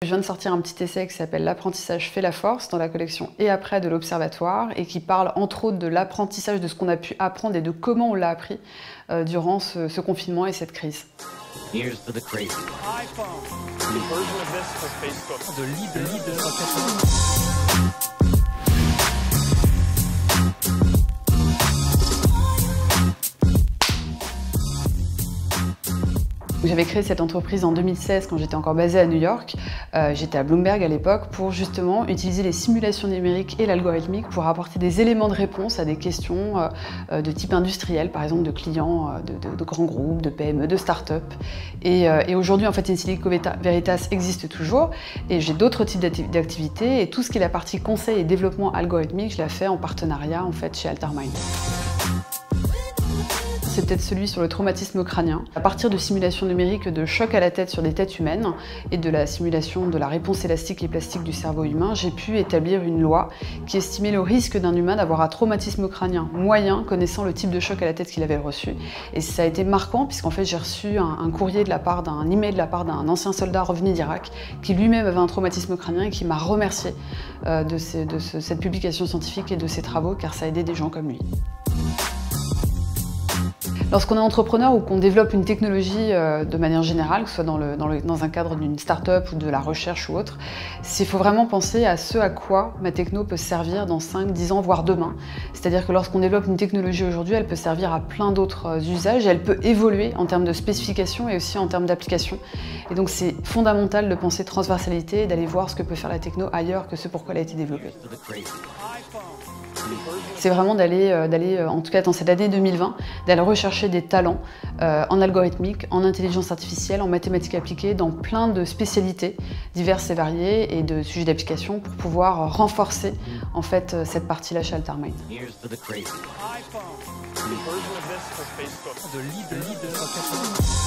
Je viens de sortir un petit essai qui s'appelle L'apprentissage fait la force dans la collection Et après de l'Observatoire et qui parle entre autres de l'apprentissage, de ce qu'on a pu apprendre et de comment on l'a appris durant ce confinement et cette crise. Here's to the crazy. iPhone. The version of this for Facebook. De leader. J'avais créé cette entreprise en 2016 quand j'étais encore basée à New York. J'étais à Bloomberg à l'époque pour justement utiliser les simulations numériques et l'algorithmique pour apporter des éléments de réponse à des questions de type industriel, par exemple de clients de grands groupes, de PME, de start-up. Et aujourd'hui, en fait, Insilico Veritas existe toujours et j'ai d'autres types d'activités et tout ce qui est la partie conseil et développement algorithmique, je l'ai fait en partenariat en fait chez Altermind. C'est peut-être celui sur le traumatisme crânien. À partir de simulations numériques de choc à la tête sur des têtes humaines et de la simulation de la réponse élastique et plastique du cerveau humain, j'ai pu établir une loi qui estimait le risque d'un humain d'avoir un traumatisme crânien moyen connaissant le type de choc à la tête qu'il avait reçu. Et ça a été marquant puisqu'en fait j'ai reçu un courrier de la part d'un email de la part d'un ancien soldat revenu d'Irak qui lui-même avait un traumatisme crânien et qui m'a remercié de cette publication scientifique et de ses travaux car ça a aidé des gens comme lui. Lorsqu'on est entrepreneur ou qu'on développe une technologie de manière générale, que ce soit dans un cadre d'une start-up ou de la recherche ou autre, il faut vraiment penser à ce à quoi ma techno peut servir dans 5, 10 ans, voire demain. C'est-à-dire que lorsqu'on développe une technologie aujourd'hui, elle peut servir à plein d'autres usages et elle peut évoluer en termes de spécification et aussi en termes d'application. Et donc c'est fondamental de penser transversalité et d'aller voir ce que peut faire la techno ailleurs que ce pour quoi elle a été développée. C'est vraiment d'aller, en tout cas dans cette année 2020, d'aller rechercher des talents en algorithmique, en intelligence artificielle, en mathématiques appliquées, dans plein de spécialités diverses et variées et de sujets d'application pour pouvoir renforcer en fait cette partie-là chez Altermind. Here's to the crazy. iPhone. The version of this for Facebook. De leader.